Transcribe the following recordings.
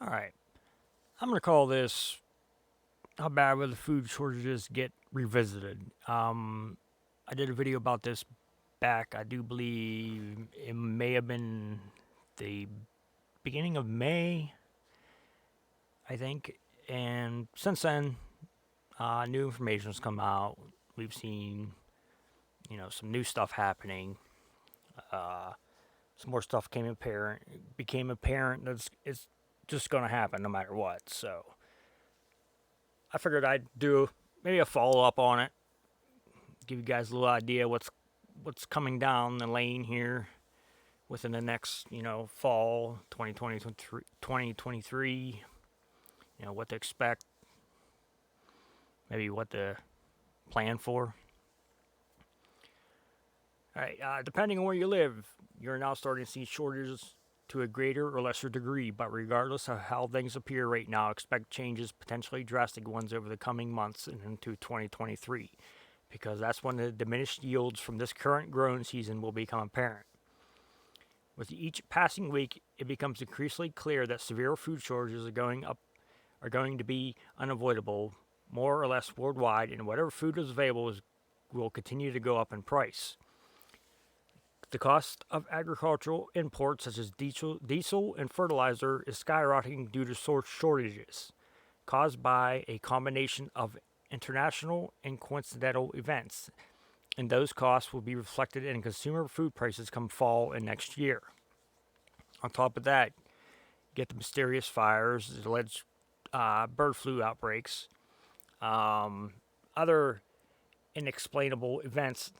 All right. I'm going to call this How Bad Will the Food Shortages Get Revisited? I did a video about this back, I do believe it may have been the beginning of May, I think. And since then, new information has come out. We've seen, some new stuff happening. Uh, some more stuff became apparent that it's just going to happen no matter what. So I figured I'd do maybe a follow up on it, give you guys a little idea what's coming down the lane here within the next fall 2023. What to expect, maybe what to plan for. All right, depending on where you live, you're now starting to see shortages to a greater or lesser degree, but regardless of how things appear right now, expect changes, potentially drastic ones, over the coming months and into 2023, because that's when the diminished yields from this current growing season will become apparent. With each passing week, it becomes increasingly clear that severe food shortages are going to be unavoidable, more or less worldwide, and whatever food is available will continue to go up in price. The cost of agricultural imports such as diesel and fertilizer is skyrocketing due to shortages caused by a combination of international and coincidental events, and those costs will be reflected in consumer food prices come fall and next year. On top of that, you get the mysterious fires, the alleged bird flu outbreaks, other inexplainable events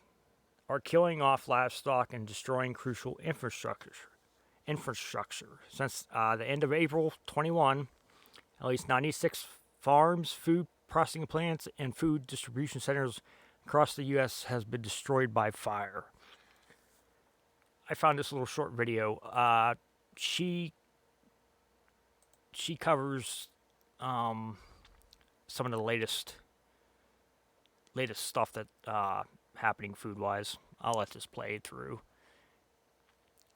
are killing off livestock and destroying crucial infrastructure. Since the end of April 21, at least 96 farms, food processing plants, and food distribution centers across the U.S. has been destroyed by fire. I found this little short video. She covers some of the latest stuff that happening food wise. I'll let this play through.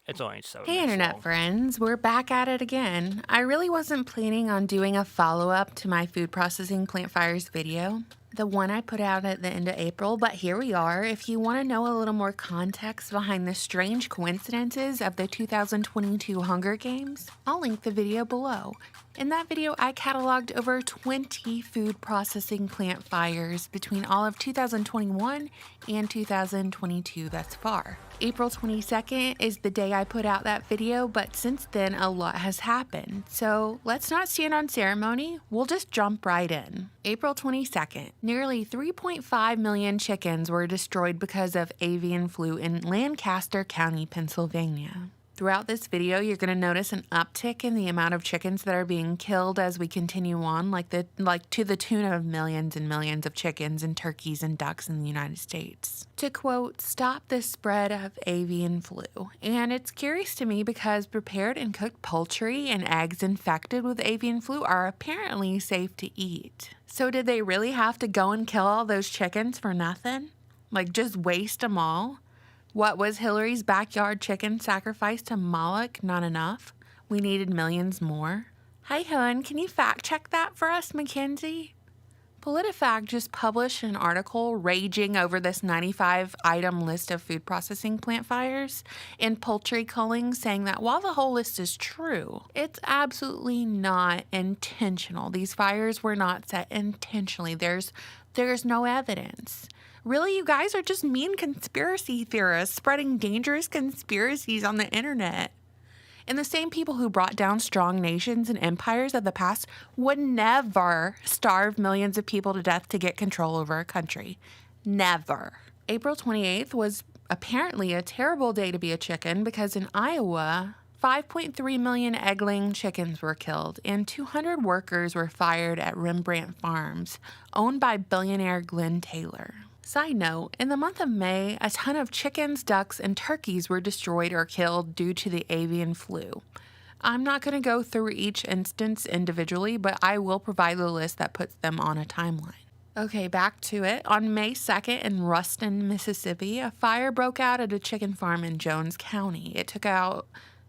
It's only 7 Hey, minutes internet long. friends, we're back at it again. I really wasn't planning on doing a follow up to my food processing plant fires video, the one I put out at the end of April, but here we are. If you want to know a little more context behind the strange coincidences of the 2022 Hunger Games, I'll link the video below. In that video, I cataloged over 20 food processing plant fires between all of 2021 and 2022 thus far. April 22nd is the day I put out that video, but since then a lot has happened. So let's not stand on ceremony, we'll just jump right in. April 22nd, nearly 3.5 million chickens were destroyed because of avian flu in Lancaster County, Pennsylvania. Throughout this video, you're going to notice an uptick in the amount of chickens that are being killed as we continue on, like to the tune of millions and millions of chickens and turkeys and ducks in the United States. To quote, "Stop the spread of avian flu." And it's curious to me because prepared and cooked poultry and eggs infected with avian flu are apparently safe to eat. So did they really have to go and kill all those chickens for nothing? Like just waste them all? What was Hillary's backyard chicken sacrifice to Moloch not enough? We needed millions more. Hey hun, can you fact check that for us, Mackenzie? PolitiFact just published an article raging over this 95-item list of food processing plant fires and poultry culling, saying that while the whole list is true, it's absolutely not intentional. These fires were not set intentionally. There's no evidence. Really, you guys are just mean conspiracy theorists spreading dangerous conspiracies on the internet. And the same people who brought down strong nations and empires of the past would never starve millions of people to death to get control over a country. Never. April 28th was apparently a terrible day to be a chicken because in Iowa, 5.3 million egg-laying chickens were killed and 200 workers were fired at Rembrandt Farms, owned by billionaire Glenn Taylor. Side note, in the month of May, a ton of chickens, ducks, and turkeys were destroyed or killed due to the avian flu. I'm not going to go through each instance individually, but I will provide the list that puts them on a timeline. Okay, back to it. On May 2nd in Ruston, Mississippi, a fire broke out at a chicken farm in Jones County. It took out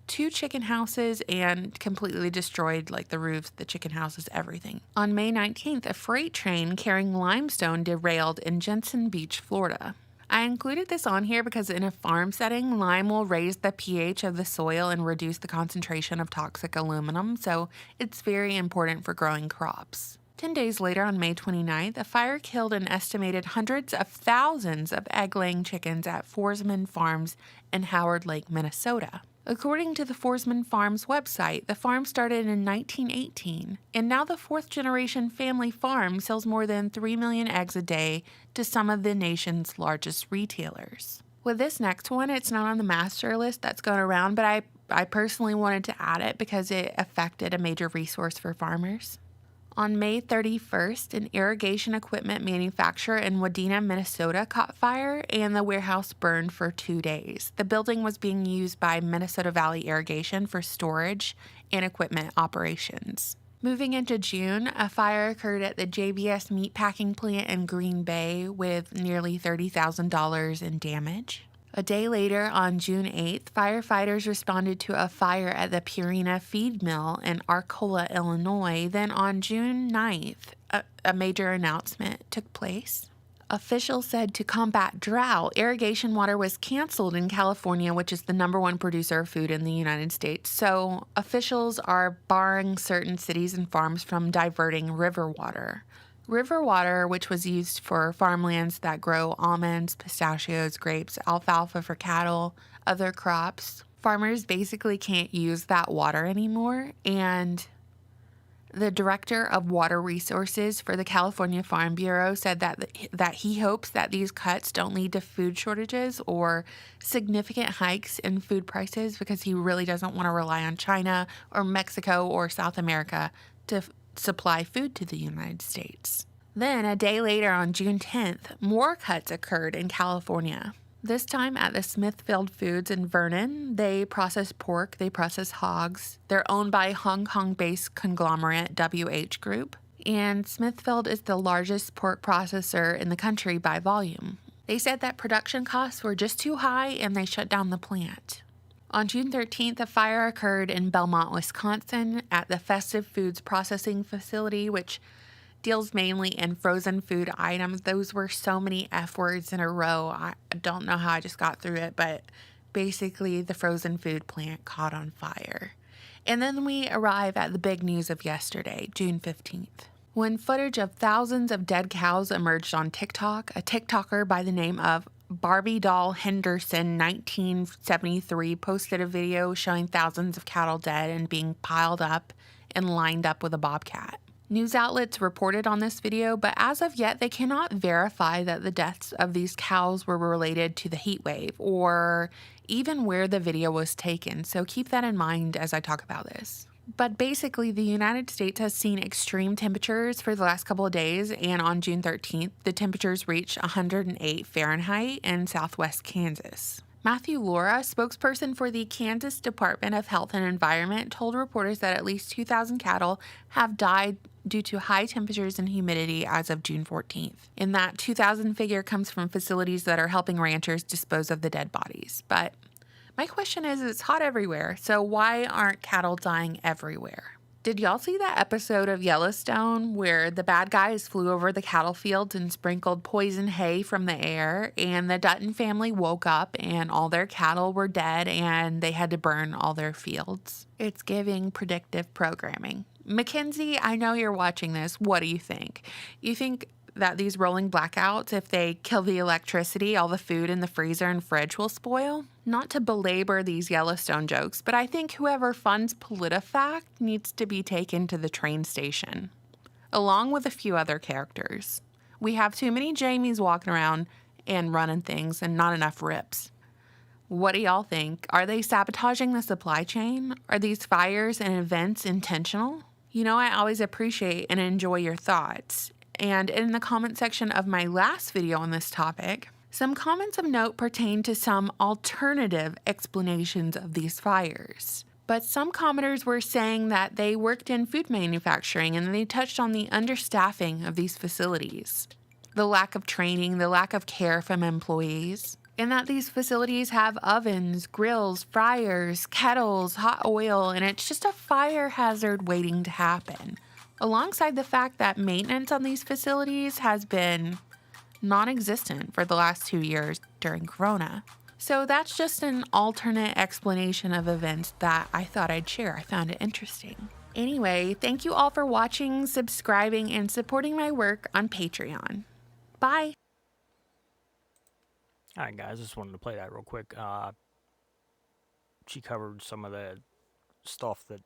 2 chicken houses and completely destroyed like the roofs, the chicken houses, everything. On May 19th, a freight train carrying limestone derailed in Jensen Beach, Florida. I included this on here because in a farm setting, lime will raise the pH of the soil and reduce the concentration of toxic aluminum, so it's very important for growing crops. 10 days later, on May 29th, a fire killed an estimated hundreds of thousands of egg-laying chickens at Forsman Farms in Howard Lake, Minnesota. According to the Forsman Farms website, the farm started in 1918, and now the fourth-generation family farm sells more than 3 million eggs a day to some of the nation's largest retailers. With this next one, it's not on the master list that's going around, but I personally wanted to add it because it affected a major resource for farmers. On May 31st, an irrigation equipment manufacturer in Wadena, Minnesota caught fire and the warehouse burned for 2 days. The building was being used by Minnesota Valley Irrigation for storage and equipment operations. Moving into June, a fire occurred at the JBS meatpacking plant in Green Bay with nearly $30,000 in damage. A day later, on June 8th, firefighters responded to a fire at the Purina feed mill in Arcola, Illinois. Then on June 9th, a major announcement took place. Officials said to combat drought, irrigation water was canceled in California, which is the #1 producer of food in the United States. So officials are barring certain cities and farms from diverting river water. River water, which was used for farmlands that grow almonds, pistachios, grapes, alfalfa for cattle, other crops. Farmers basically can't use that water anymore, and the director of water resources for the California Farm Bureau said that he hopes that these cuts don't lead to food shortages or significant hikes in food prices because he really doesn't want to rely on China or Mexico or South America to supply food to the United States. Then, a day later on June 10th, more cuts occurred in California. This time at the Smithfield Foods in Vernon. They process pork, they process hogs. They're owned by Hong Kong-based conglomerate WH Group. And Smithfield is the largest pork processor in the country by volume. They said that production costs were just too high and they shut down the plant. On June 13th, a fire occurred in Belmont, Wisconsin at the Festive Foods Processing Facility, which deals mainly in frozen food items. Those were so many F words in a row. I don't know how I just got through it, but basically the frozen food plant caught on fire. And then we arrive at the big news of yesterday, June 15th. When footage of thousands of dead cows emerged on TikTok, a TikToker by the name of Barbie Doll Henderson 1973 posted a video showing thousands of cattle dead and being piled up and lined up with a bobcat. News outlets reported on this video, but as of yet, they cannot verify that the deaths of these cows were related to the heat wave or even where the video was taken, so keep that in mind as I talk about this. But basically, the United States has seen extreme temperatures for the last couple of days, and on June 13th, the temperatures reached 108 Fahrenheit in southwest Kansas. Matthew Laura, spokesperson for the Kansas Department of Health and Environment, told reporters that at least 2,000 cattle have died due to high temperatures and humidity as of June 14th. And that 2,000 figure comes from facilities that are helping ranchers dispose of the dead bodies. But my question is, it's hot everywhere, so why aren't cattle dying everywhere? Did y'all see that episode of Yellowstone where the bad guys flew over the cattle fields and sprinkled poison hay from the air, and the Dutton family woke up and all their cattle were dead and they had to burn all their fields? It's giving predictive programming. Mackenzie, I know you're watching this. What do you think? You think that these rolling blackouts, if they kill the electricity, all the food in the freezer and fridge will spoil? Not to belabor these Yellowstone jokes, but I think whoever funds PolitiFact needs to be taken to the train station, along with a few other characters. We have too many Jamies walking around and running things and not enough Rips. What do y'all think? Are they sabotaging the supply chain? Are these fires and events intentional? You know, I always appreciate and enjoy your thoughts. And in the comment section of my last video on this topic, some comments of note pertain to some alternative explanations of these fires. But some commenters were saying that they worked in food manufacturing and they touched on the understaffing of these facilities, the lack of training, the lack of care from employees. and that these facilities have ovens, grills, fryers, kettles, hot oil, and it's just a fire hazard waiting to happen. Alongside the fact that maintenance on these facilities has been non existent for the last 2 years during Corona. So that's just an alternate explanation of events that I thought I'd share. I found it interesting. Anyway, thank you all for watching, subscribing, and supporting my work on Patreon. Bye. All right, guys, just wanted to play that real quick. She covered some of the stuff that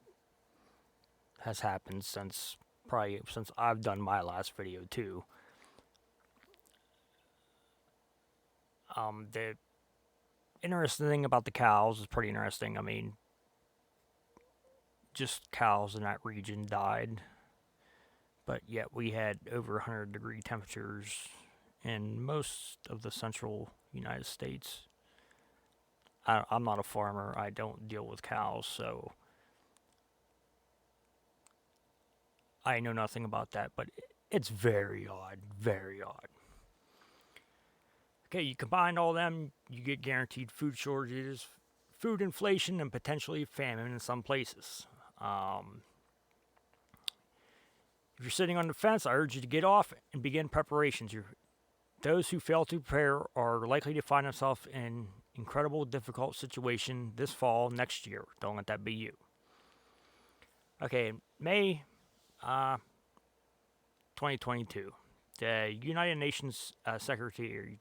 has happened since I've done my last video too. The interesting thing about the cows is pretty interesting. I mean, just cows in that region died, but yet we had over 100-degree temperatures in most of the central United States. I'm not a farmer. I don't deal with cows, so I know nothing about that, but it's very odd, very odd. Okay, you combine all them, you get guaranteed food shortages, food inflation, and potentially famine in some places. If you're sitting on the fence, I urge you to get off and begin preparations. Those who fail to prepare are likely to find themselves in incredible difficult situation this fall next year. Don't let that be you. Okay, May 2022, the United Nations Secretary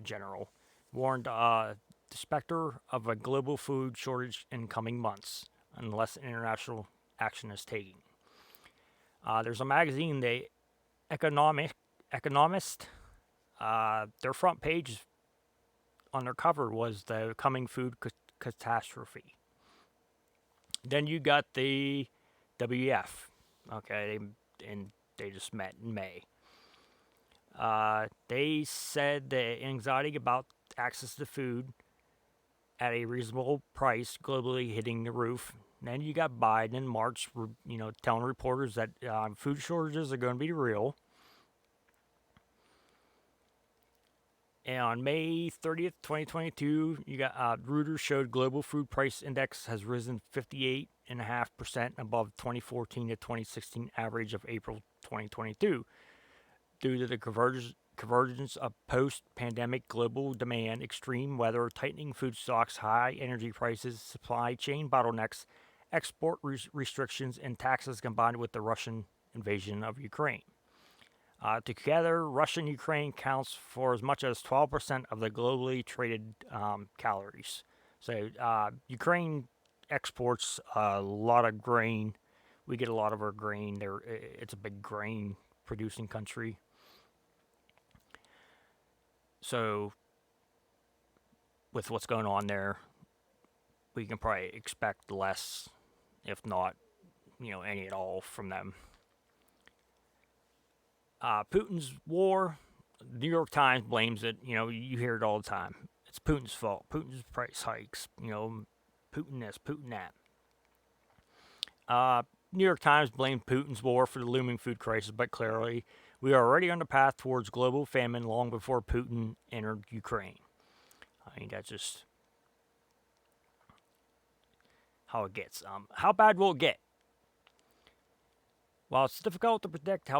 General warned the specter of a global food shortage in coming months unless international action is taken. There's a magazine, The Economist. Their front page on their cover was the coming food catastrophe. Then you got the WEF. Okay, they just met in May. They said the anxiety about access to food at a reasonable price globally hitting the roof. Then you got Biden in March, telling reporters that food shortages are going to be real. And on May 30th, 2022, you got Reuters showed global food price index has risen 58.5% above 2014 to 2016 average of April 2022 due to the convergence of post-pandemic global demand, extreme weather, tightening food stocks, high energy prices, supply chain bottlenecks, export restrictions, and taxes combined with the Russian invasion of Ukraine. Together, Russia and Ukraine counts for as much as 12% of the globally traded calories. So Ukraine exports a lot of grain. We get a lot of our grain. It's a big grain producing country. So with what's going on there, we can probably expect less, if not, any at all from them. Putin's war, the New York Times blames it. You hear it all the time. It's Putin's fault. Putin's price hikes. Putin this, Putin that. New York Times blamed Putin's war for the looming food crisis, but clearly we are already on the path towards global famine long before Putin entered Ukraine. I mean, that's just how it gets. How bad will it get? While it's difficult to predict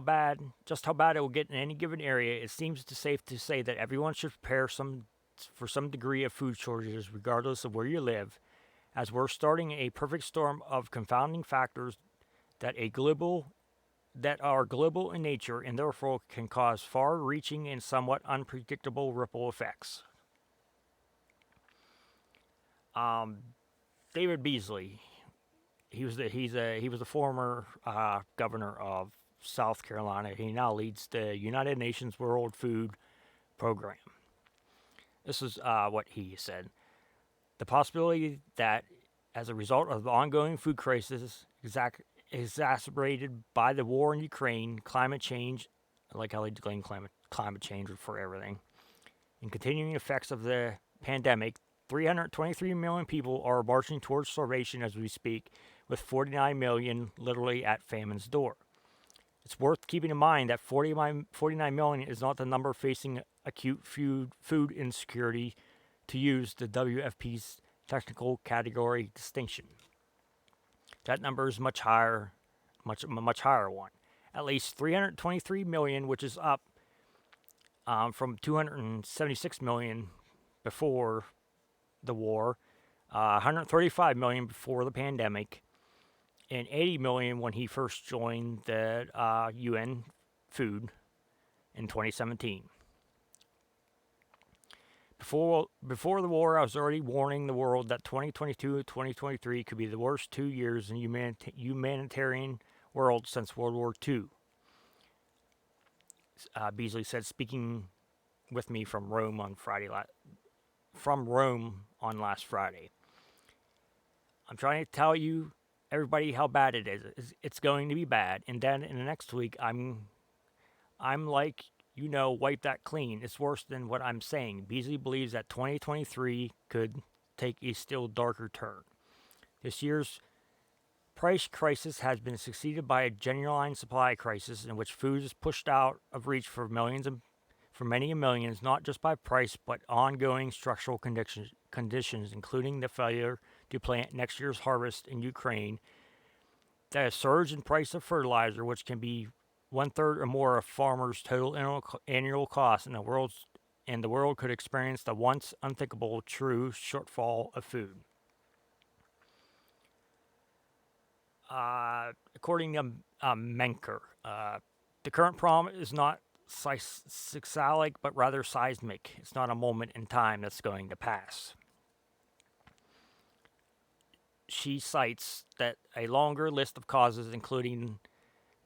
just how bad it will get in any given area, it seems safe to say that everyone should prepare for some degree of food shortages, regardless of where you live, as we're starting a perfect storm of confounding factors that are global in nature and therefore can cause far-reaching and somewhat unpredictable ripple effects. David Beasley. He was the former governor of South Carolina. He now leads the United Nations World Food Program. This is what he said. The possibility that as a result of the ongoing food crisis exacerbated by the war in Ukraine, climate change, I like how they claim climate change for everything, and continuing effects of the pandemic, 323 million people are marching towards starvation as we speak, with 49 million literally at famine's door. It's worth keeping in mind that 49 million is not the number facing acute food insecurity to use the WFP's technical category distinction. That number is much higher, much higher one. At least 323 million, which is up from 276 million before the war, 135 million before the pandemic, and 80 million when he first joined the UN Food in 2017. Before the war, I was already warning the world that 2022 and 2023 could be the worst 2 years in humanitarian world since World War II. Beasley said, speaking with me from Rome on last Friday. I'm trying to tell you, everybody, how bad it is. It's going to be bad, and then in the next week, I'm like, wipe that clean. It's worse than what I'm saying. Beasley believes that 2023 could take a still darker turn. This year's price crisis has been succeeded by a genuine supply crisis in which food is pushed out of reach for many millions, not just by price, but ongoing structural conditions, including the failure to plant next year's harvest in Ukraine, the surge in price of fertilizer, which can be 1/3 or more of farmers' total annual costs, and the world could experience the once unthinkable true shortfall of food. According to Menker, the current problem is not cyclic, but rather seismic. It's not a moment in time that's going to pass. She cites that a longer list of causes, including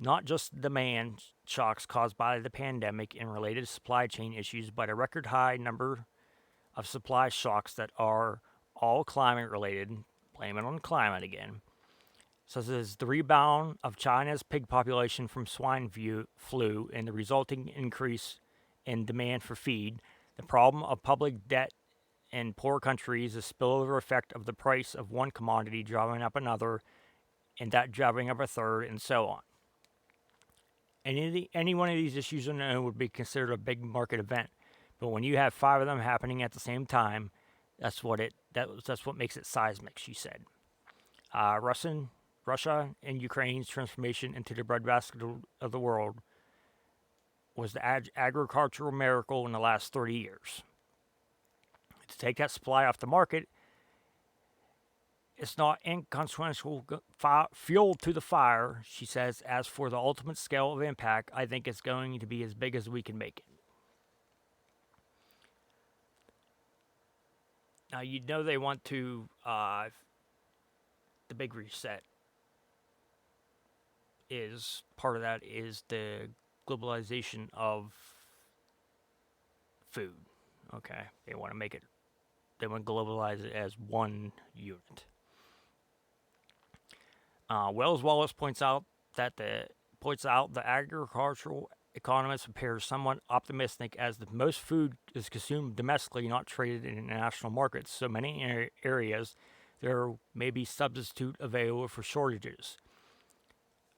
not just demand shocks caused by the pandemic and related supply chain issues, but a record high number of supply shocks that are all climate related, blame it on climate again, such as the rebound of China's pig population from swine flu and the resulting increase in demand for feed, the problem of public debt in poor countries, the spillover effect of the price of one commodity driving up another, and that driving up a third, and so on. Any one of these issues on their own would be considered a big market event, but when you have 5 of them happening at the same time, that's what makes it seismic, she said. Russia and Ukraine's transformation into the breadbasket of the world was the agricultural miracle in the last 30 years. To take that supply off the market, it's not inconsequential fuel to the fire, she says. As for the ultimate scale of impact, I think it's going to be as big as we can make it. Now, they want to, the big reset is, part of that is the globalization of food. Okay, they want to globalize it as one unit. Wells Wallace points out the agricultural economist appears somewhat optimistic, as the most food is consumed domestically, not traded in international markets. So many areas there may be substitute available for shortages.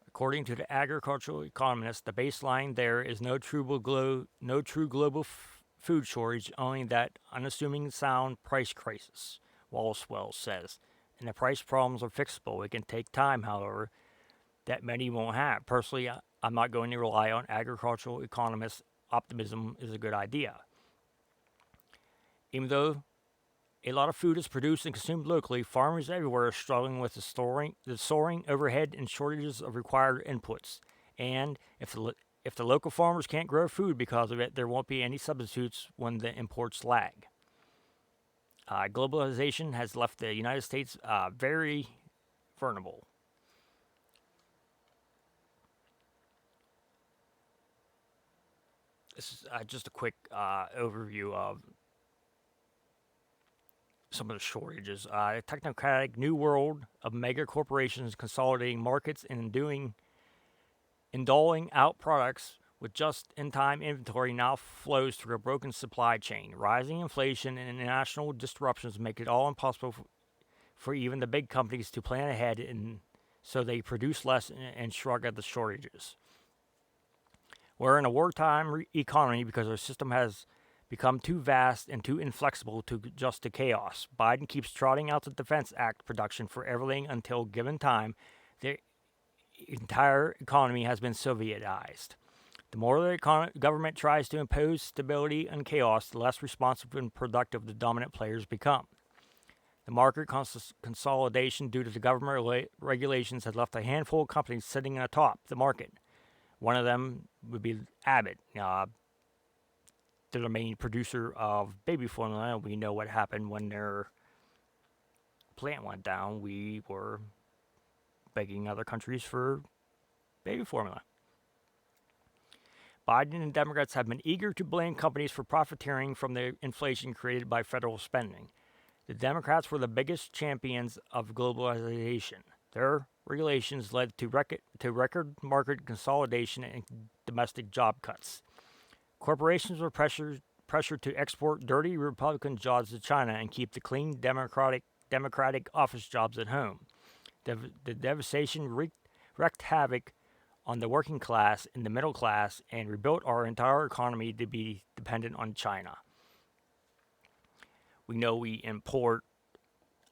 According to the agricultural economist, the baseline there is no true global food shortage, only that unassuming sound price crisis, Wallace Wells says. And the price problems are fixable. It can take time, however, that many won't have. Personally, I'm not going to rely on agricultural economists' optimism is a good idea. Even though a lot of food is produced and consumed locally, farmers everywhere are struggling with the soaring overhead and shortages of required inputs. And if the local farmers can't grow food because of it, there won't be any substitutes when the imports lag. Globalization has left the United States very vulnerable. This is just a quick overview of some of the shortages. A technocratic new world of mega corporations consolidating markets and doling out products with just-in-time inventory now flows through a broken supply chain. Rising inflation and international disruptions make it all impossible for even the big companies to plan ahead, and so they produce less and shrug at the shortages. We're in a wartime economy because our system has become too vast and too inflexible to adjust to chaos. Biden keeps trotting out the Defense Act production for everything until given time. The entire economy has been Sovietized. The more the government tries to impose stability and chaos, the less responsive and productive the dominant players become. The market consolidation due to the government regulations has left a handful of companies sitting atop the market. One of them would be Abbott. They're the main producer of baby formula. We know what happened when their plant went down. We were begging other countries for baby formula. Biden and Democrats have been eager to blame companies for profiteering from the inflation created by federal spending. The Democrats were the biggest champions of globalization. Their regulations led to record market consolidation and domestic job cuts. Corporations were pressured to export dirty Republican jobs to China and keep the clean Democratic office jobs at home. The devastation wreaked havoc on the working class and the middle class and rebuilt our entire economy to be dependent on China. We know we import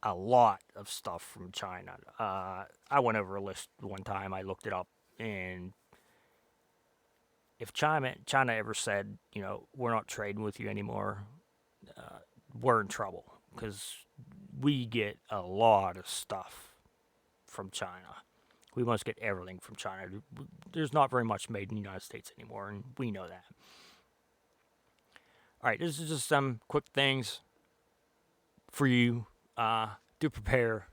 a lot of stuff from China. I went over a list one time. I looked it up, and if China ever said, we're not trading with you anymore, we're in trouble because we get a lot of stuff from China. We must get everything from China. There's not very much made in the United States anymore, and we know that. All right, this is just some quick things for you to prepare.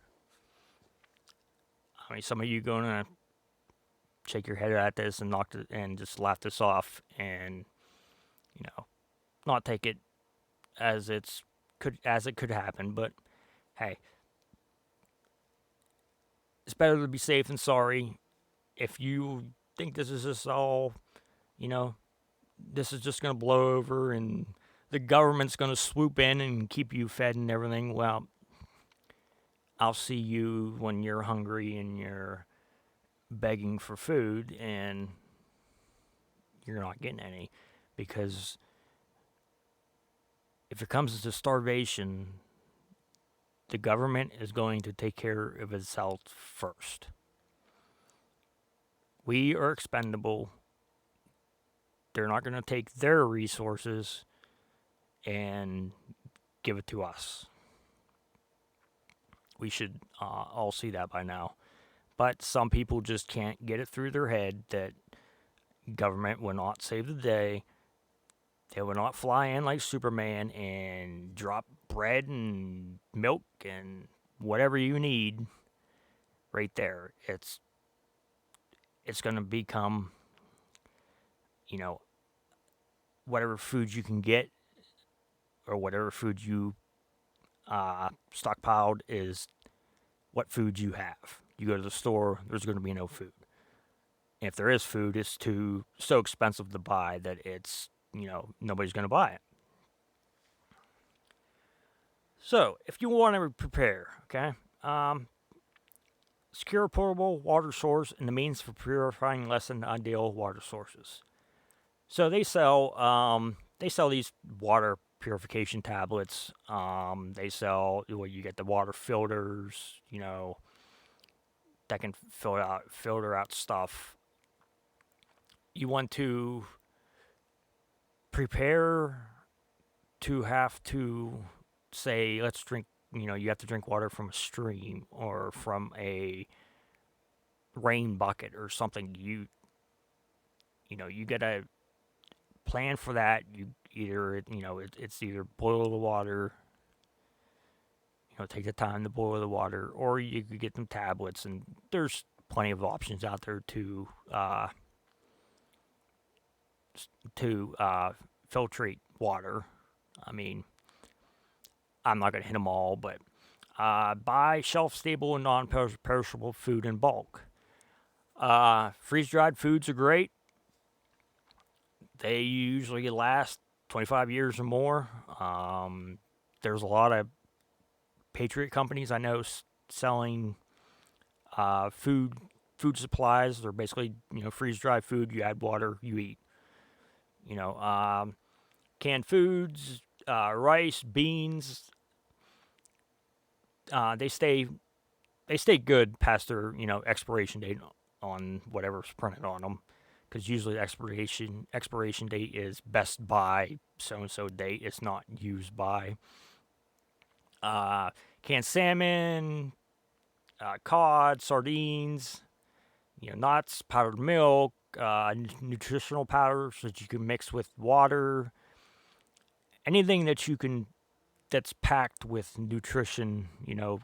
I mean, some of you going to shake your head at this and and just laugh this off, and not take it as it could happen. But hey, it's better to be safe than sorry. If you think this is just all, this is just going to blow over and the government's going to swoop in and keep you fed and everything, well, I'll see you when you're hungry and you're begging for food and you're not getting any. Because if it comes to starvation, the government is going to take care of itself first. We are expendable. They're not going to take their resources and give it to us. We should all see that by now. But some people just can't get it through their head that government will not save the day. They will not fly in like Superman and drop bread and milk and whatever you need right there. It's going to become, whatever food you can get or whatever food you stockpiled is what food you have. You go to the store, there's going to be no food. And if there is food, it's so expensive to buy that it's, nobody's going to buy it. So, if you want to prepare, okay, secure portable water source and the means for purifying less than ideal water sources. So they sell these water purification tablets. They sell you get the water filters, that can filter out stuff. You want to prepare to have to say, let's drink, you have to drink water from a stream or from a rain bucket or something. You gotta plan for that. You either, it's either boil the water, take the time to boil the water, or you could get them tablets, and there's plenty of options out there to filtrate water. I mean, I'm not going to hit them all, but buy shelf-stable and non-perishable food in bulk. Freeze-dried foods are great. They usually last 25 years or more. There's a lot of Patriot companies I know selling food supplies. They're basically, freeze-dried food. You add water, you eat. Canned foods, rice, beans, they stay good past their expiration date on whatever's printed on them, because usually the expiration date is best by so and so date. It's not used by. Uh, Canned salmon, cod, sardines, nuts, powdered milk, nutritional powders that you can mix with water. Anything that you can that's packed with nutrition,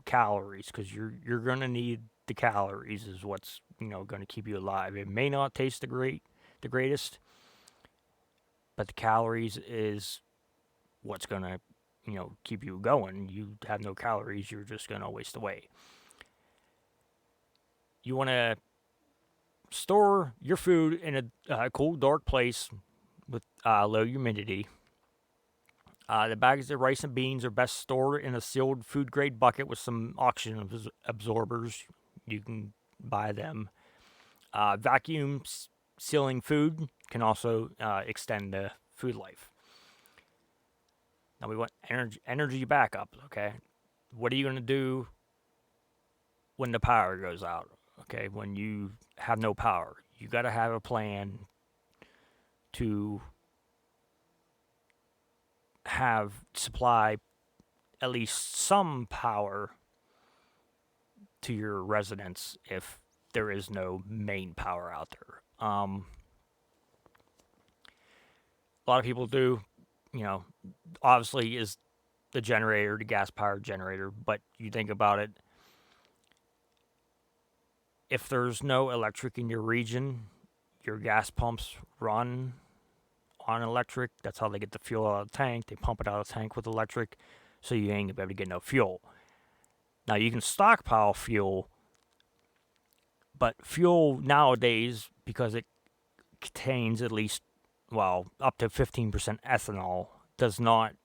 calories, because you're gonna need the calories is what's gonna keep you alive. It may not taste the greatest, but the calories is what's gonna keep you going. You have no calories, you're just gonna waste away. You want to store your food in a cool, dark place with low humidity. The bags of rice and beans are best stored in a sealed food grade bucket with some oxygen absorbers. You can buy them. Vacuum sealing food can also extend the food life. Now we want energy backup. Okay, what are you going to do when the power goes out? Okay, when you have no power, you got to have a plan to have supply at least some power to your residence if there is no main power out there. A lot of people do, obviously is the generator, the gas powered generator, but you think about it, if there's no electric in your region, your gas pumps run on electric. That's how they get the fuel out of the tank. They pump it out of the tank with electric, so you ain't gonna be able to get no fuel. Now you can stockpile fuel, but fuel nowadays, because it contains at least, up to 15% ethanol, does not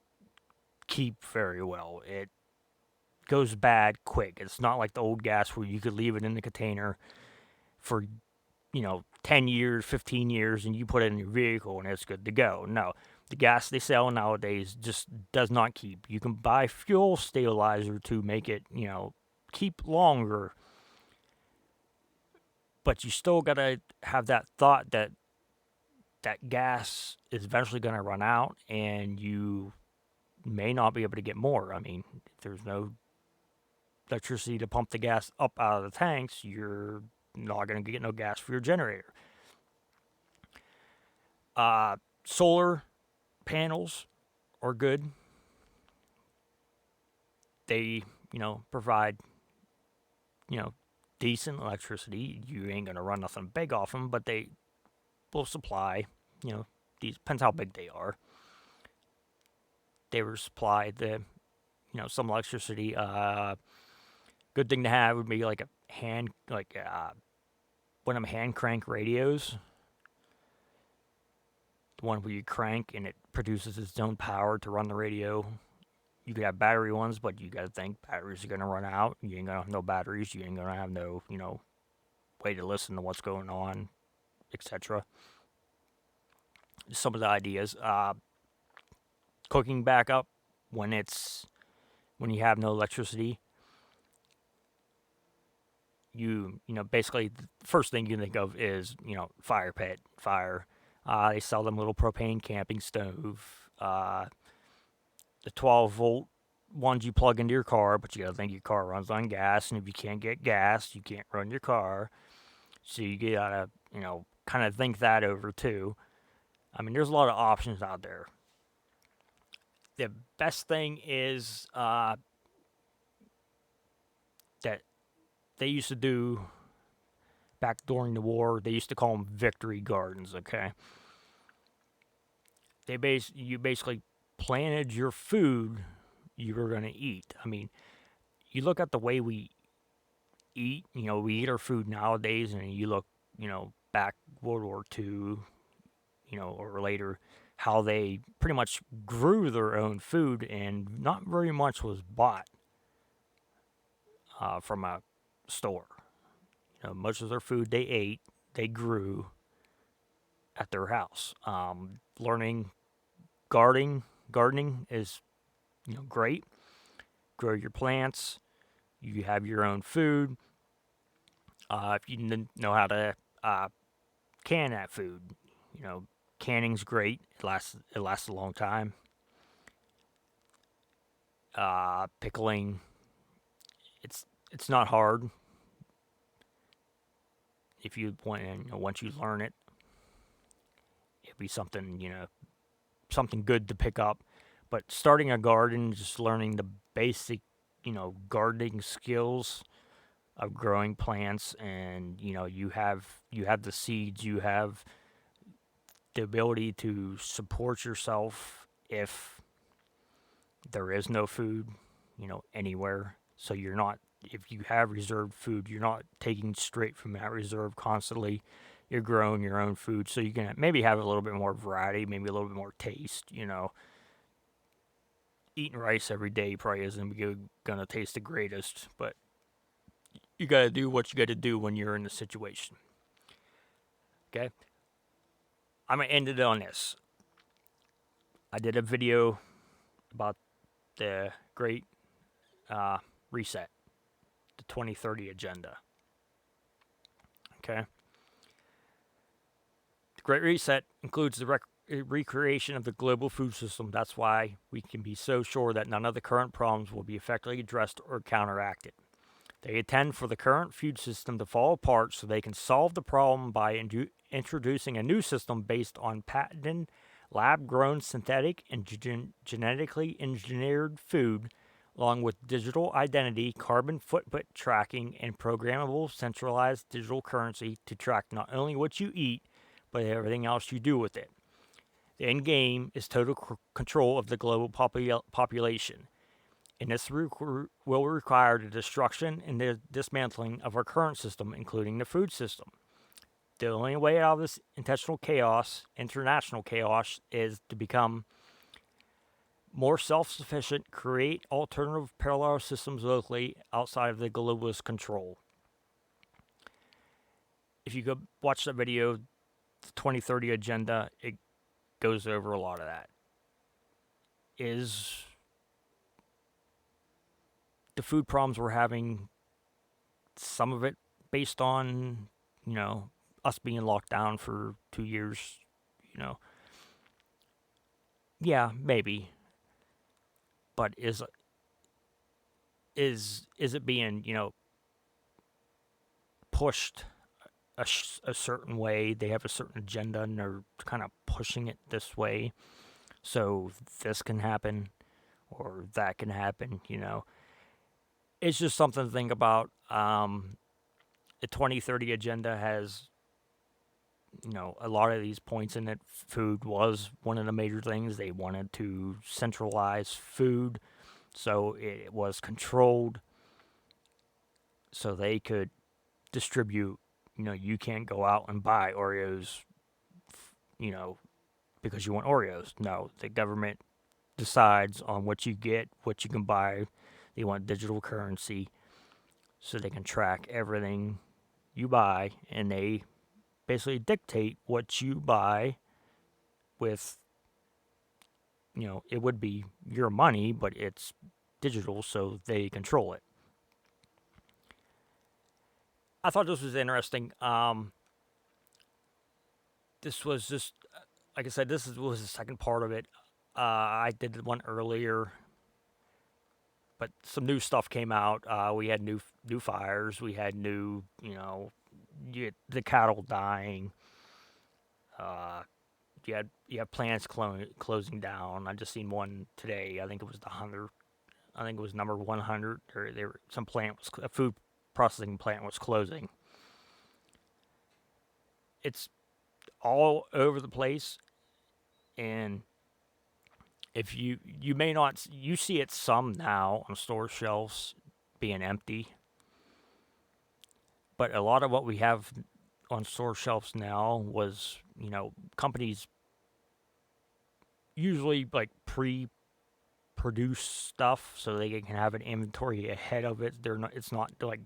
keep very well. It goes bad quick. It's not like the old gas where you could leave it in the container for 10 years, 15 years, and you put it in your vehicle and it's good to go. No, the gas they sell nowadays just does not keep. You can buy fuel stabilizer to make it, keep longer, but you still got to have that thought that that gas is eventually going to run out and you may not be able to get more. I mean, if there's no electricity to pump the gas up out of the tanks, you're not going to get no gas for your generator. Solar panels are good. They, provide, decent electricity. You ain't gonna run nothing big off them, but they will supply, these, depends how big they are. They will supply the, some electricity. Good thing to have would be like one of them hand crank radios. The one where you crank and it produces its own power to run the radio. You could have battery ones, but you gotta think batteries are gonna run out. You ain't gonna have no batteries. You ain't gonna have no, way to listen to what's going on, etc. Some of the ideas. Cooking backup when you have no electricity. Basically the first thing you think of is, fire pit, fire. They sell them little propane camping stove. The 12-volt ones you plug into your car, but you gotta think your car runs on gas, and if you can't get gas, you can't run your car. So you gotta, kind of think that over too. I mean, there's a lot of options out there. The best thing is that they used to do back during the war. They used to call them victory gardens. Okay, you basically planted your food you were gonna eat. I mean, you look at the way we eat. We eat our food nowadays, and you look, back World War II, or later, how they pretty much grew their own food, and not very much was bought from a store. Much of their food they ate, they grew at their house. Learning gardening is, great. Grow your plants. You have your own food. If you know how to can that food, you know, canning's great. It lasts a long time. Pickling, it's not hard if you want. Once you learn it, it'd be something good to pick up. But starting a garden, just learning the basic, gardening skills of growing plants, and you have the seeds, you have the ability to support yourself if there is no food, anywhere. So you're not, if you have reserved food, you're not taking straight from that reserve constantly. You're growing your own food, so you can maybe have a little bit more variety, maybe a little bit more taste. Eating rice every day probably isn't gonna taste the greatest, but you gotta do what you gotta do when you're in the situation. Okay, I'm gonna end it on this. I did a video about the Great Reset, the 2030 agenda. Okay, the Great Reset includes the recreation of the global food system. That's why we can be so sure that none of the current problems will be effectively addressed or counteracted. They intend for the current food system to fall apart so they can solve the problem by introducing a new system based on patented, lab-grown, synthetic, and genetically engineered food, along with digital identity, carbon footprint tracking, and programmable centralized digital currency to track not only what you eat, but everything else you do with it. The end game is total control of the global population, and this will require the destruction and the dismantling of our current system, including the food system. The only way out of this intentional chaos, international chaos, is to become more self-sufficient, create alternative parallel systems locally outside of the globalist control. If you go watch that video, the 2030 agenda, it goes over a lot of that. Is the food problems we're having, some of it based on, us being locked down for 2 years, yeah, maybe. But is it being, pushed a certain way? They have a certain agenda and they're kind of pushing it this way, so this can happen or that can happen. It's just something to think about. The 2030 agenda has, a lot of these points in it. Food was one of the major things. They wanted to centralize food so it was controlled, so they could distribute. You can't go out and buy Oreos, because you want Oreos. No, the government decides on what you get, what you can buy. They want digital currency so they can track everything you buy, and they basically dictate what you buy with, it would be your money, but it's digital, so they control it. I thought this was interesting. This was just, like I said, was the second part of it. I did one earlier, but some new stuff came out. We had new fires. We had new, the cattle dying. You have plants closing down. I just seen one today. I think it was I think it was number 100. Or a food processing plant was closing. It's all over the place, and if you may not, you see it some now on store shelves being empty, but a lot of what we have on store shelves now was, companies usually like pre-produce stuff so they can have an inventory ahead of it. It's not like,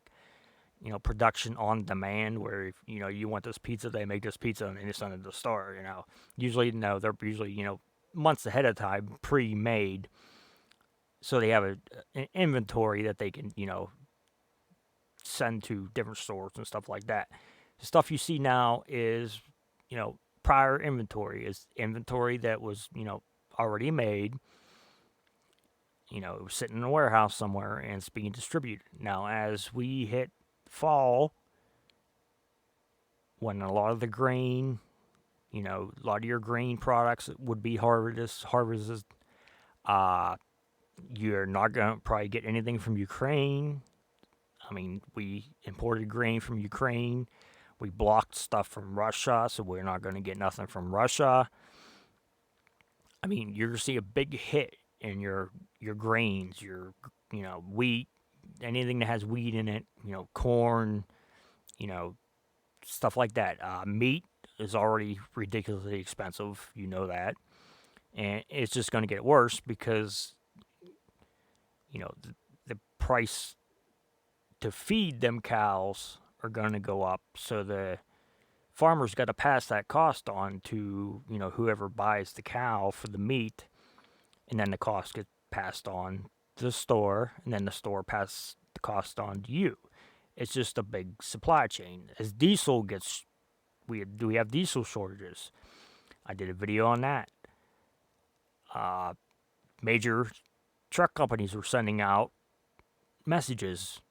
production on demand where if, you want this pizza, they make this pizza and they send it to the store. Usually, no, they're usually, months ahead of time, pre-made, so they have an inventory that they can, send to different stores and stuff like that. The stuff you see now is, prior inventory is inventory that was, already made. It was sitting in a warehouse somewhere and it's being distributed. Now, as we hit fall, when a lot of the grain, a lot of your grain products would be harvested. Uh, you're not going to probably get anything from Ukraine. I mean, we imported grain from Ukraine. We blocked stuff from Russia, so we're not going to get nothing from Russia. I mean, you're going to see a big hit in your grains, your wheat, anything that has wheat in it, corn, you know, stuff like that. Meat is already ridiculously expensive, you know that, and it's just going to get worse because the price to feed them cows are going to go up. So the farmer's got to pass that cost on to whoever buys the cow for the meat, and then the cost gets passed on to the store, and then the store passes the cost on to you. It's just a big supply chain. As diesel gets, we have diesel shortages. I did a video on that. Major truck companies were sending out messages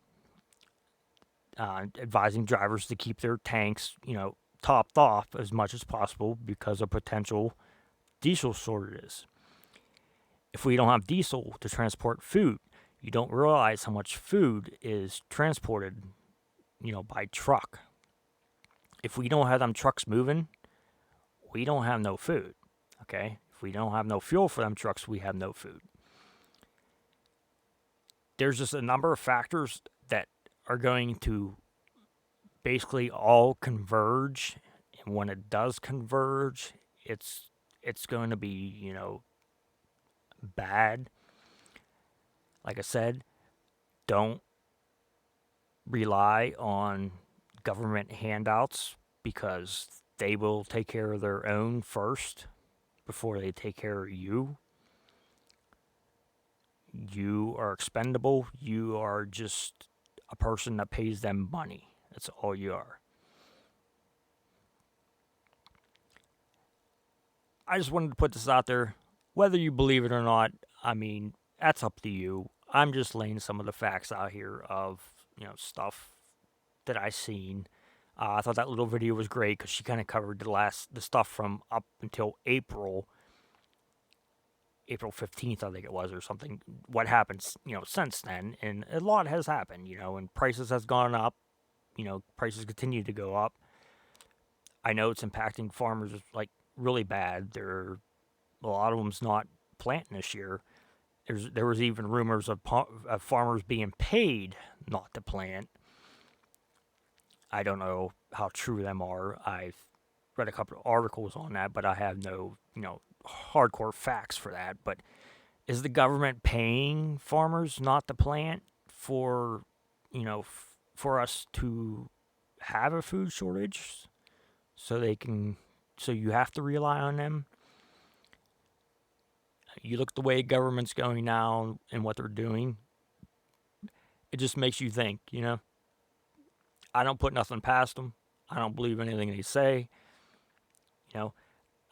advising drivers to keep their tanks, topped off as much as possible because of potential diesel shortages. If we don't have diesel to transport food, you don't realize how much food is transported, by truck. If we don't have them trucks moving, we don't have no food, okay? If we don't have no fuel for them trucks, we have no food. There's just a number of factors that are going to basically all converge, and when it does converge, it's going to be, bad. Like I said, don't rely on government handouts because they will take care of their own first before they take care of you. You are expendable. You are just a person that pays them money. That's all you are. I just wanted to put this out there. Whether you believe it or not, I mean, that's up to you. I'm just laying some of the facts out here of, stuff that I seen. I thought that little video was great because she kind of covered the stuff from up until April 15th, I think it was, or something. What happens, since then, and a lot has happened, and prices has gone up. Prices continue to go up. I know it's impacting farmers like really bad. A lot of them's not planting this year. There was even rumors of farmers being paid not to plant. I don't know how true them are. I've read a couple of articles on that, but I have no, hardcore facts for that. But is the government paying farmers not to plant for, for us to have a food shortage? So you have to rely on them. You look at the way government's going now and what they're doing, it just makes you think, I don't put nothing past them. I don't believe anything they say.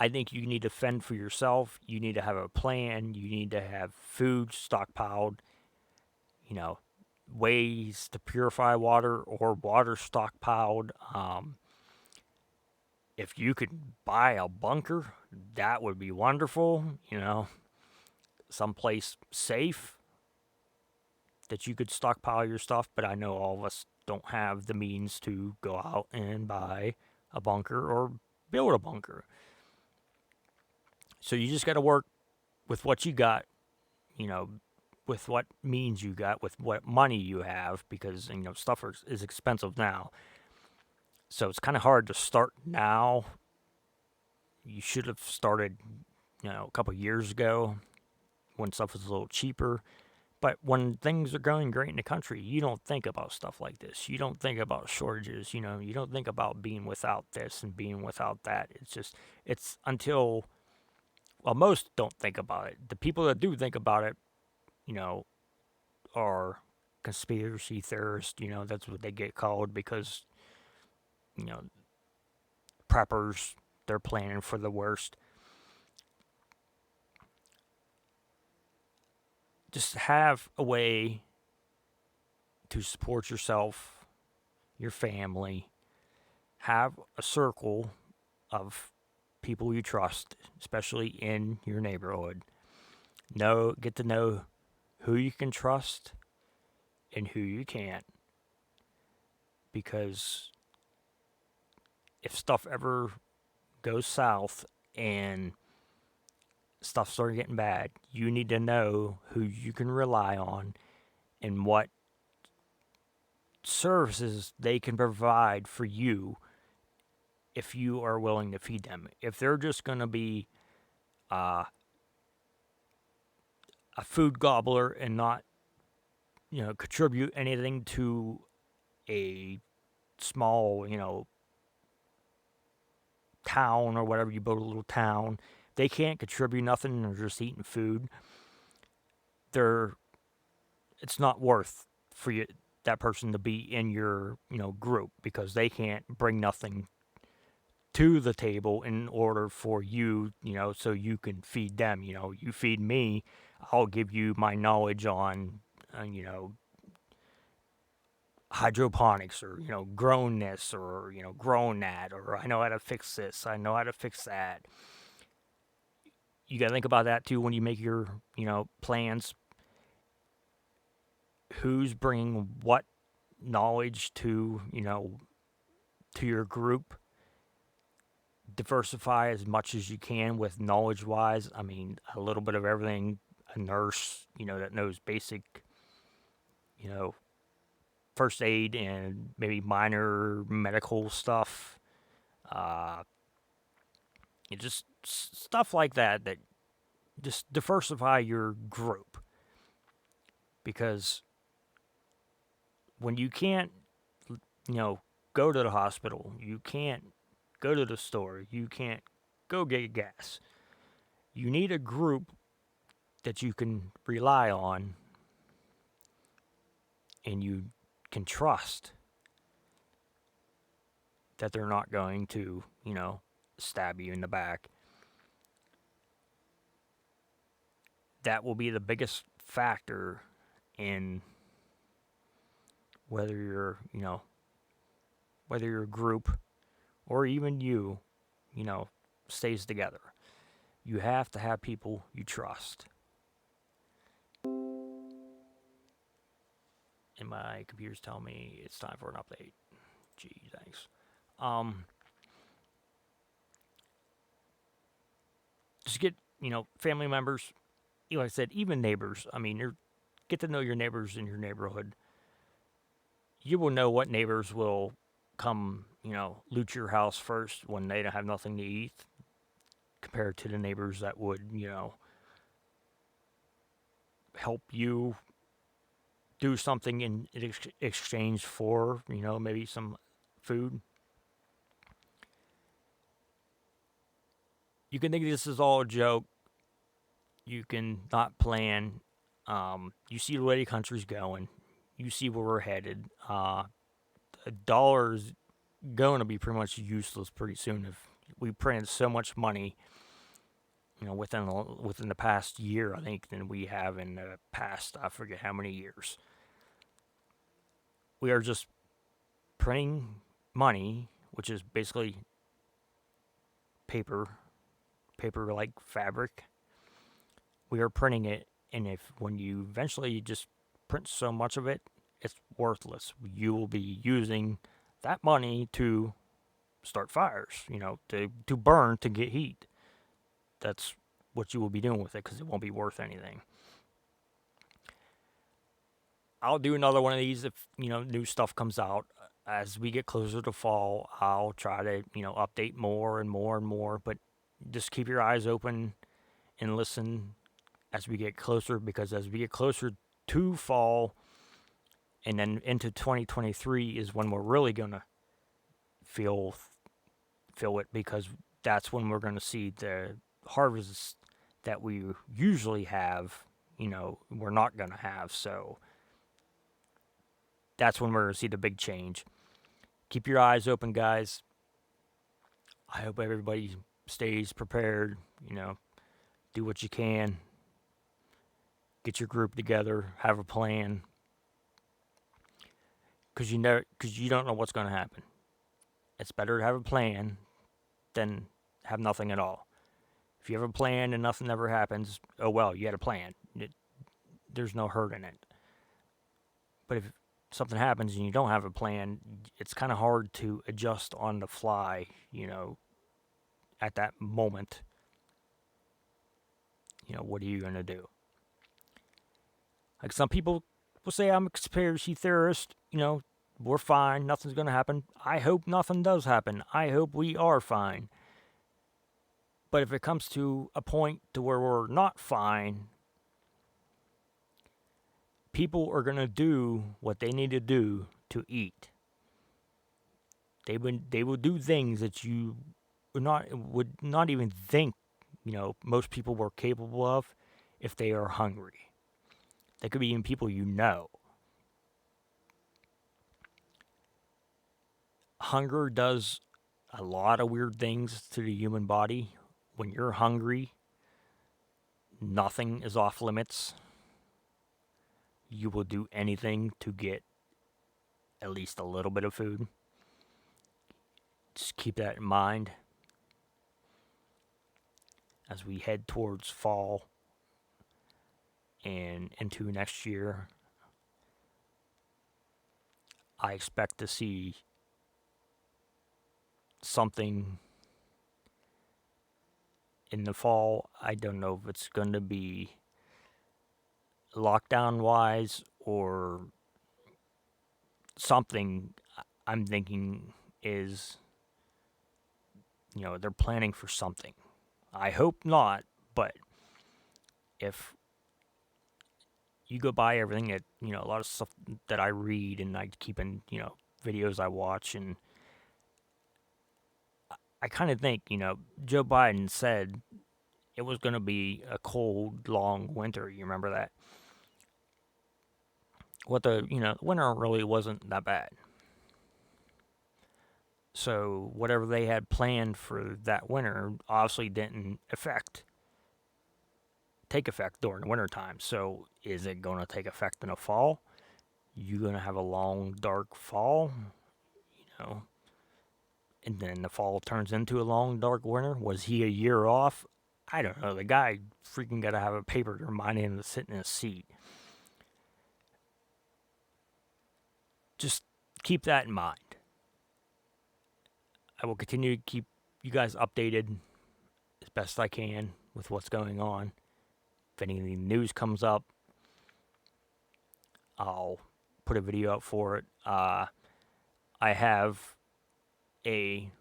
I think you need to fend for yourself. You need to have a plan. You need to have food stockpiled, ways to purify water or water stockpiled. If you could buy a bunker, that would be wonderful, someplace safe that you could stockpile your stuff, but I know all of us don't have the means to go out and buy a bunker or build a bunker. So you just got to work with what you got, with what means you got, with what money you have, because, stuff is expensive now. So it's kind of hard to start now. You should have started, a couple years ago when stuff was a little cheaper. But when things are going great in the country, you don't think about stuff like this. You don't think about shortages, you don't think about being without this and being without that. It's until Well, most don't think about it. The people that do think about it, you know, are conspiracy theorists. That's what they get called because, you know, preppers, they're planning for the worst. Just have a way to support yourself, your family, have a circle of people you trust, especially in your neighborhood. Get to know who you can trust and who you can't. Because if stuff ever goes south and stuff starts getting bad, you need to know who you can rely on and what services they can provide for you if you are willing to feed them. If they're just going to be uh, a food gobbler and not, contribute anything to a small, town or whatever, you build a little town, they can't contribute nothing, they're just eating food. They're It's not worth for you that person to be in your, group because they can't bring nothing to the table in order for you, so you can feed them. You feed me, I'll give you my knowledge on, hydroponics or, grown this or, grown that, or I know how to fix this, I know how to fix that. You got to think about that too when you make your, plans. Who's bringing what knowledge to, to your group. Diversify as much as you can with knowledge wise. I mean, a little bit of everything. A nurse, that knows basic, you know, first aid and maybe minor medical stuff. Uh, just stuff like that. That just diversify your group because when you can't, go to the hospital, you can't go to the store, you can't go get gas. You need a group that you can rely on and you can trust that they're not going to, stab you in the back. That will be the biggest factor in whether you're, whether your group or even you, stays together. You have to have people you trust. And my computer's telling me it's time for an update. Gee, thanks. Just get, family members, like I said, even neighbors. I mean, get to know your neighbors in your neighborhood. You will know what neighbors will come, loot your house first when they don't have nothing to eat, compared to the neighbors that would, help you do something in exchange for, maybe some food. You can think this is all a joke. You can not plan. You see the way the country's going. You see where we're headed. A dollar is going to be pretty much useless pretty soon if we printed so much money, within the past year, I think, than we have in the past, I forget how many years. We are just printing money, which is basically paper like fabric. We are printing it, and when you eventually just print so much of it, it's worthless. You will be using that money to start fires, to burn, to get heat. That's what you will be doing with it because it won't be worth anything. I'll do another one of these if, new stuff comes out. As we get closer to fall, I'll try to, update more and more and more. But just keep your eyes open and listen as we get closer, because as we get closer to fall and then into 2023 is when we're really going to feel it, because that's when we're going to see the harvest that we usually have, we're not going to have. So that's when we're going to see the big change. Keep your eyes open, guys. I hope everybody stays prepared, do what you can. Get your group together, have a plan. Because you don't know what's going to happen. It's better to have a plan than have nothing at all. If you have a plan and nothing ever happens, oh well, you had a plan. There's no hurt in it. But if something happens and you don't have a plan, it's kind of hard to adjust on the fly, at that moment. What are you going to do? Like some people will say I'm a conspiracy theorist, we're fine, nothing's going to happen. I hope nothing does happen. I hope we are fine. But if it comes to a point to where we're not fine, people are going to do what they need to do to eat. They will do things that you would not even think, most people were capable of if they are hungry. They could be even people you know. Hunger does a lot of weird things to the human body. When you're hungry, nothing is off limits. You will do anything to get at least a little bit of food. Just keep that in mind as we head towards fall and into next year. I expect to see something in the fall. I don't know if it's going to be lockdown wise or something. I'm thinking is, they're planning for something. I hope not, but if you go by everything that, a lot of stuff that I read and I keep in, videos I watch, and I kind of think, Joe Biden said it was going to be a cold, long winter. You remember that? The winter really wasn't that bad. So whatever they had planned for that winter obviously didn't take effect during the winter time. So is it going to take effect in the fall? You going to have a long, dark fall? And then the fall turns into a long, dark winter? Was he a year off? I don't know. The guy freaking got to have a paper to remind him to sit in his seat. Just keep that in mind. I will continue to keep you guys updated as best I can with what's going on. If any news comes up, I'll put a video up for it. I have another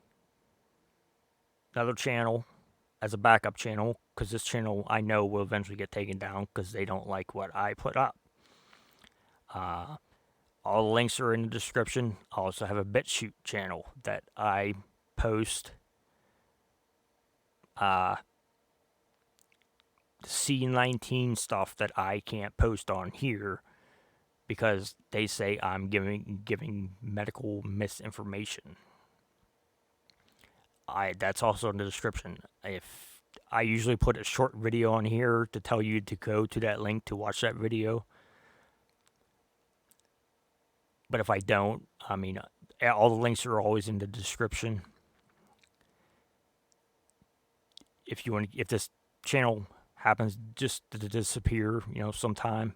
channel as a backup channel, because this channel I know will eventually get taken down because they don't like what I put up. All the links are in the description. I also have a BitChute channel that I post C-19 stuff that I can't post on here because they say I'm giving medical misinformation. That's also in the description. If I usually put a short video on here to tell you to go to that link to watch that video. But if I don't, all the links are always in the description. If this channel happens just to disappear, sometime,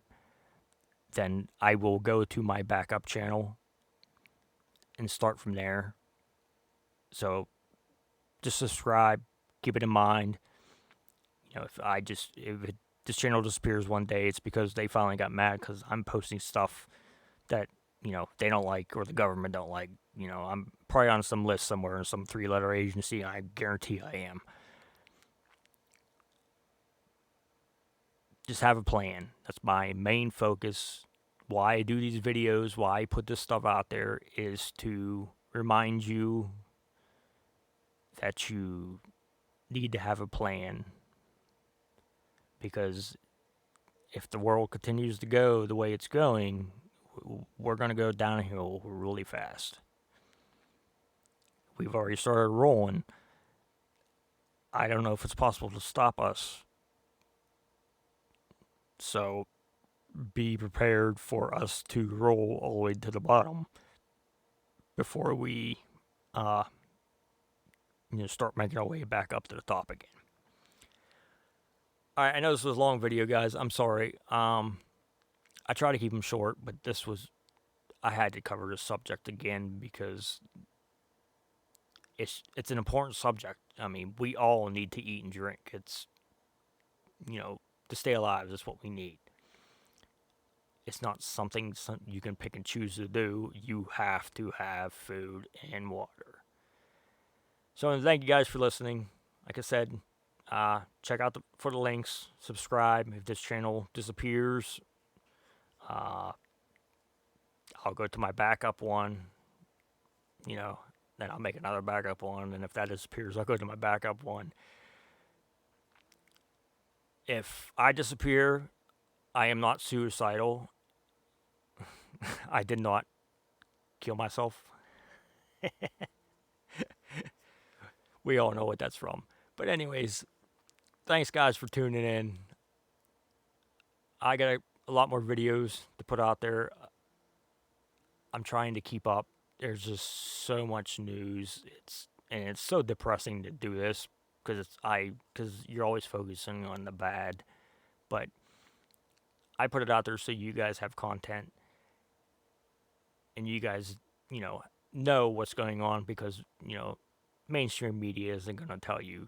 then I will go to my backup channel and start from there. So just subscribe, keep it in mind. If this channel disappears one day, it's because they finally got mad because I'm posting stuff that they don't like or the government don't like. I'm probably on some list somewhere in some 3-letter agency, and I guarantee I am. Just have a plan. That's my main focus. Why I do these videos, why I put this stuff out there, is to remind you that you need to have a plan because if the world continues to go the way it's going, we're going to go downhill really fast. We've already started rolling. I don't know if it's possible to stop us. So be prepared for us to roll all the way to the bottom before we start making our way back up to the top again. All right, I know this was a long video, guys. I'm sorry. I try to keep them short, but I had to cover this subject again because it's an important subject. I mean, we all need to eat and drink. It's, to stay alive, that's what we need. It's not something you can pick and choose to do. You have to have food and water. So thank you guys for listening. Like I said, check out for the links. Subscribe if this channel disappears. I'll go to my backup one. Then I'll make another backup one. And if that disappears, I'll go to my backup one. If I disappear, I am not suicidal. I did not kill myself. We all know what that's from. But anyways, thanks guys for tuning in. I got a lot more videos to put out there. I'm trying to keep up. There's just so much news. It's so depressing to do this because you're always focusing on the bad. But I put it out there so you guys have content and you guys, know what's going on because, mainstream media isn't going to tell you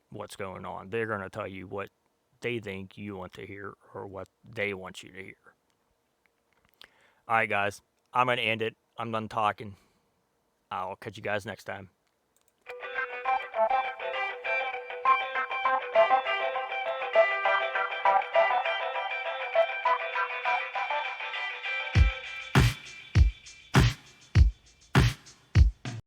what's going on. They're going to tell you what they think you want to hear or what they want you to hear. All right, guys, I'm going to end it. I'm done talking. I'll catch you guys next time.